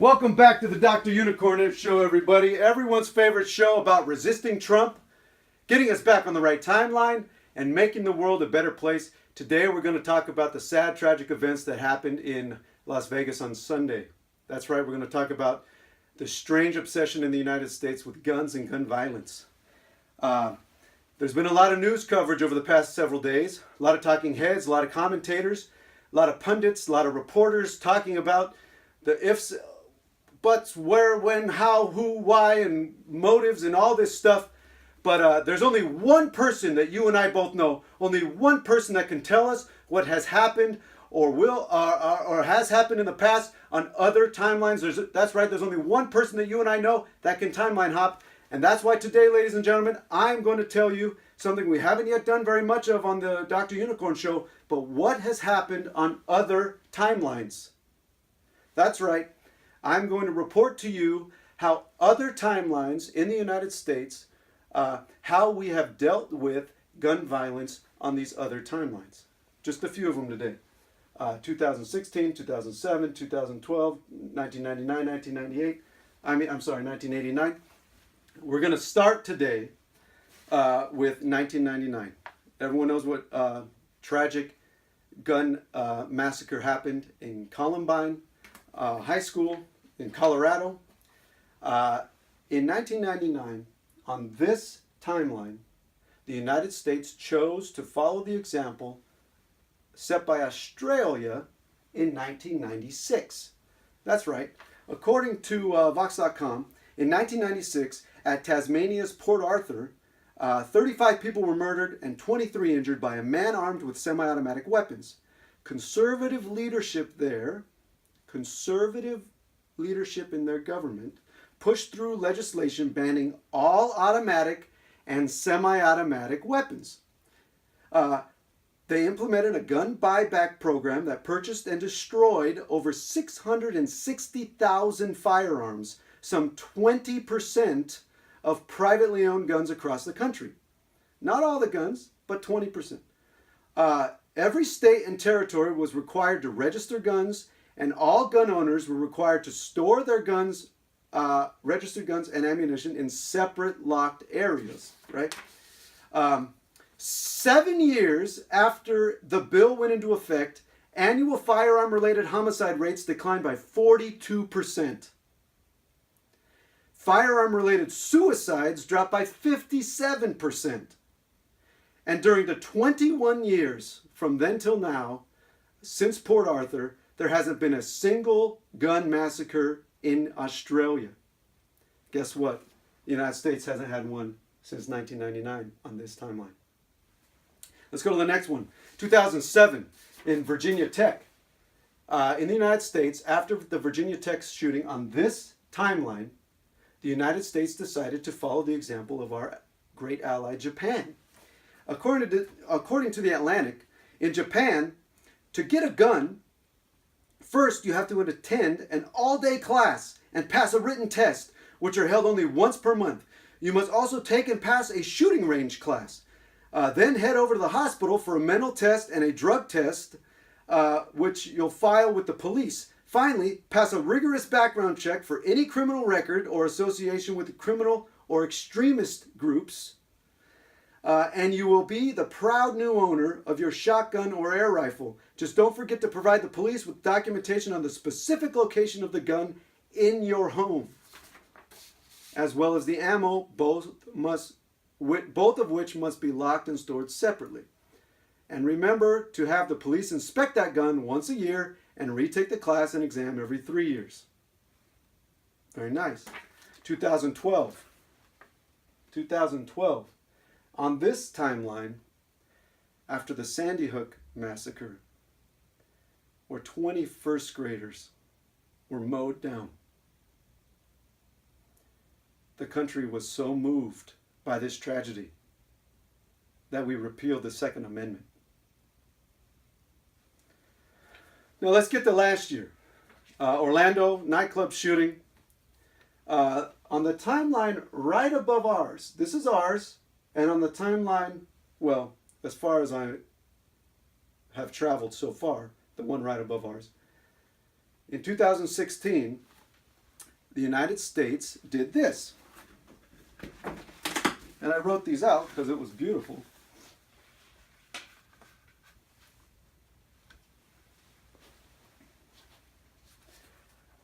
Welcome back to the Dr. Unicorn Show, everybody. Everyone's favorite show about resisting Trump, getting us back on the right timeline, and making the world a better place. Today we're going to talk about the sad, tragic events that happened in Las Vegas on Sunday. That's right, we're going to talk about the strange obsession in the United States with guns and gun violence. There's been a lot of news coverage over the past several days, a lot of talking heads, a lot of commentators, a lot of pundits, a lot of reporters talking about the ifs, buts, where, when, how, who, why, and motives and all this stuff. But there's only one person that you and I both know, only one person that can tell us what has happened or will or has happened in the past on other timelines. That's right, there's only one person that you and I know that can timeline hop. And that's why today, ladies and gentlemen, I'm going to tell you something we haven't yet done very much of on the Dr. Unicorn Show, but what has happened on other timelines. That's right. I'm going to report to you how other timelines in the United States, how we have dealt with gun violence on these other timelines. Just a few of them today. 2016, 2007, 2012, 1999, 1998. 1989. We're going to start today with 1999. Everyone knows what tragic gun massacre happened in Columbine High School in Colorado. In 1999, on this timeline, the United States chose to follow the example set by Australia in 1996. That's right. According to Vox.com, in 1996, at Tasmania's Port Arthur, 35 people were murdered and 23 injured by a man armed with semi-automatic weapons. Conservative leadership in their government pushed through legislation banning all automatic and semi-automatic weapons. They implemented a gun buyback program that purchased and destroyed over 660,000 firearms, some 20% of privately owned guns across the country. Not all the guns, but 20%. Every state and territory was required to register guns, and all gun owners were required to store their guns, registered guns and ammunition in separate locked areas, right? 7 years after the bill went into effect, annual firearm-related homicide rates declined by 42%. Firearm-related suicides dropped by 57%. And during the 21 years from then till now, since Port Arthur, there hasn't been a single gun massacre in Australia. Guess what? The United States hasn't had one since 1999 on this timeline. Let's go to the next one. 2007 in Virginia Tech. In the United States, after the Virginia Tech shooting on this timeline, the United States decided to follow the example of our great ally, Japan. According to The Atlantic, in Japan, to get a gun, first you have to attend an all-day class and pass a written test, which are held only once per month. You must also take and pass a shooting range class. Then head over to the hospital for a mental test and a drug test, which you'll file with the police. Finally, pass a rigorous background check for any criminal record or association with criminal or extremist groups, and you will be the proud new owner of your shotgun or air rifle. Just don't forget to provide the police with documentation on the specific location of the gun in your home, as well as the ammo, both of which must be locked and stored separately. And remember to have the police inspect that gun once a year and retake the class and exam every 3 years. Very nice. 2012. On this timeline, after the Sandy Hook massacre, where 20 first graders were mowed down, the country was so moved by this tragedy that we repealed the Second Amendment. Now let's get to last year. Orlando nightclub shooting. On the timeline right above ours, this is ours, and on the timeline, well, as far as I have traveled so far, the one right above ours, in 2016, the United States did this. And I wrote these out because it was beautiful.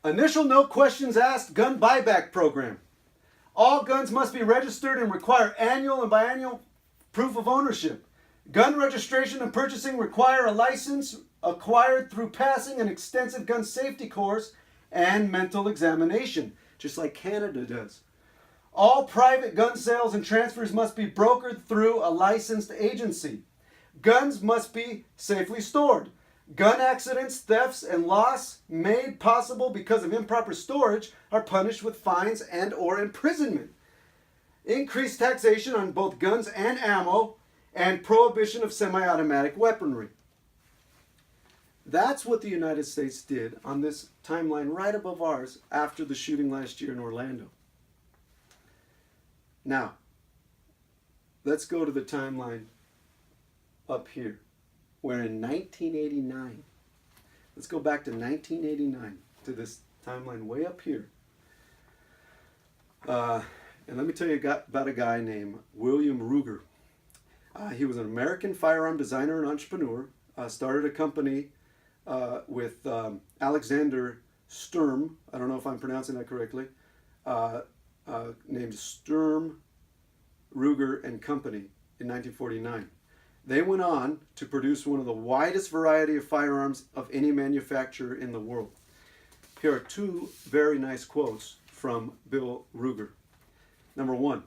Initial no questions asked gun buyback program. All guns must be registered and require annual and biannual proof of ownership. Gun registration and purchasing require a license acquired through passing an extensive gun safety course and mental examination, just like Canada does. All private gun sales and transfers must be brokered through a licensed agency. Guns must be safely stored. Gun accidents, thefts, and loss made possible because of improper storage are punished with fines and or imprisonment. Increased taxation on both guns and ammo, and prohibition of semi-automatic weaponry. That's what the United States did on this timeline right above ours after the shooting last year in Orlando. Now, let's go to the timeline up here, where in 1989, let's go back to 1989, to this timeline way up here. And let me tell you about a guy named William Ruger. He was an American firearm designer and entrepreneur, started a company with Alexander Sturm, I don't know if I'm pronouncing that correctly, named Sturm, Ruger and Company in 1949. They went on to produce one of the widest variety of firearms of any manufacturer in the world. Here are two very nice quotes from Bill Ruger. Number one,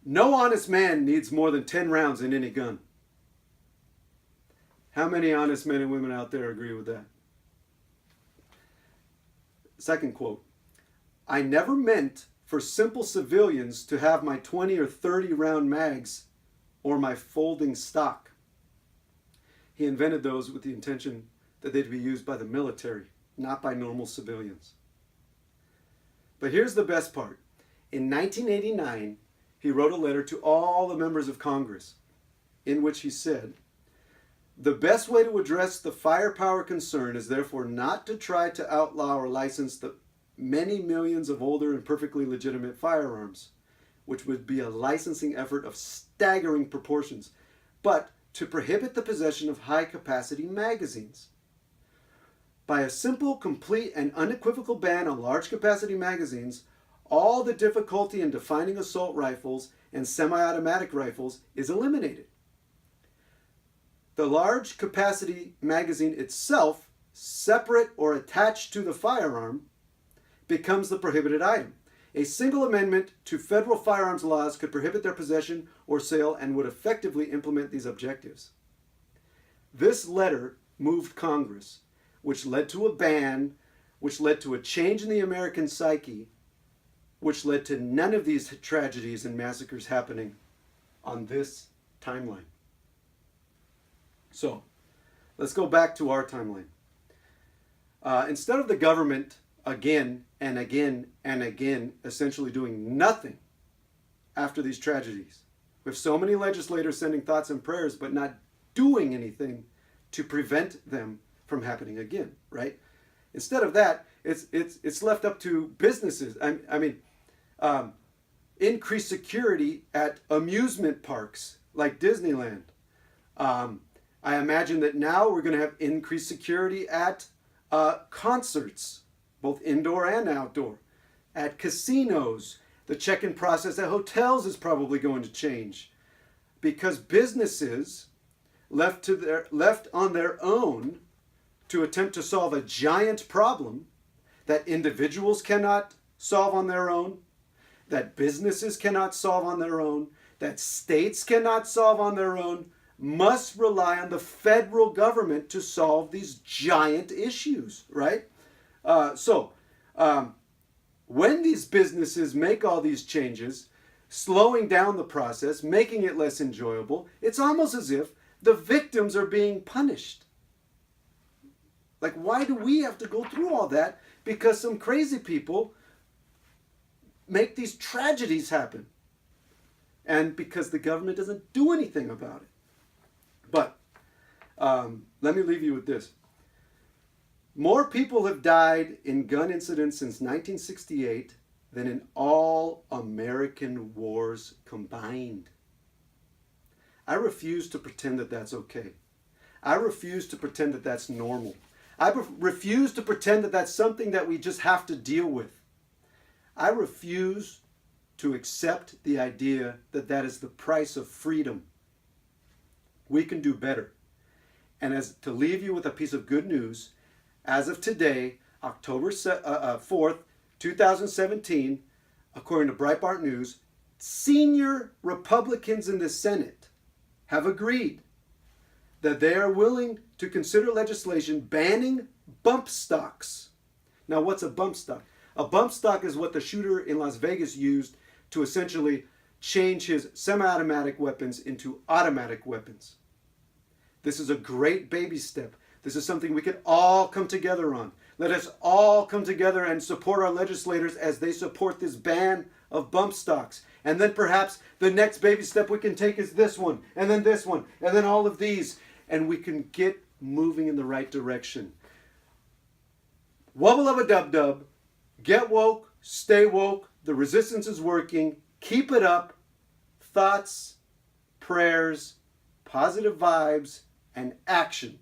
no honest man needs more than 10 rounds in any gun. How many honest men and women out there agree with that? Second quote, I never meant for simple civilians to have my 20 or 30 round mags or my folding stock. He invented those with the intention that they'd be used by the military, not by normal civilians. But here's the best part. In 1989, he wrote a letter to all the members of Congress in which he said, the best way to address the firepower concern is therefore not to try to outlaw or license the many millions of older and perfectly legitimate firearms, which would be a licensing effort of staggering proportions, but to prohibit the possession of high-capacity magazines. By a simple, complete, and unequivocal ban on large-capacity magazines, all the difficulty in defining assault rifles and semi-automatic rifles is eliminated. The large capacity magazine itself, separate or attached to the firearm, becomes the prohibited item. A single amendment to federal firearms laws could prohibit their possession or sale and would effectively implement these objectives. This letter moved Congress, which led to a ban, which led to a change in the American psyche, which led to none of these tragedies and massacres happening on this timeline. So, let's go back to our timeline. Instead of the government again and again and again essentially doing nothing after these tragedies, we have so many legislators sending thoughts and prayers but not doing anything to prevent them from happening again, right? Instead of that, it's left up to businesses. Increased security at amusement parks like Disneyland. I imagine that now we're going to have increased security at concerts, both indoor and outdoor, at casinos. The check-in process at hotels is probably going to change because businesses left on their own to attempt to solve a giant problem that individuals cannot solve on their own, that businesses cannot solve on their own, that states cannot solve on their own, must rely on the federal government to solve these giant issues, right? When these businesses make all these changes, slowing down the process, making it less enjoyable, it's almost as if the victims are being punished. Like, why do we have to go through all that? Because some crazy people make these tragedies happen. And because the government doesn't do anything about it. But let me leave you with this. More people have died in gun incidents since 1968 than in all American wars combined. I refuse to pretend that that's okay. I refuse to pretend that that's normal. I refuse to pretend that that's something that we just have to deal with. I refuse to accept the idea that that is the price of freedom. We can do better. And as to leave you with a piece of good news, as of today, October 4th, 2017, according to Breitbart News, senior Republicans in the Senate have agreed that they are willing to consider legislation banning bump stocks. Now, what's a bump stock? A bump stock is what the shooter in Las Vegas used to essentially change his semi-automatic weapons into automatic weapons. This is a great baby step. This is something we could all come together on. Let us all come together and support our legislators as they support this ban of bump stocks. And then perhaps the next baby step we can take is this one, and then this one, and then all of these. And we can get moving in the right direction. Wubba lubba dub dub. Get woke, stay woke. The resistance is working. Keep it up. Thoughts, prayers, positive vibes, and action.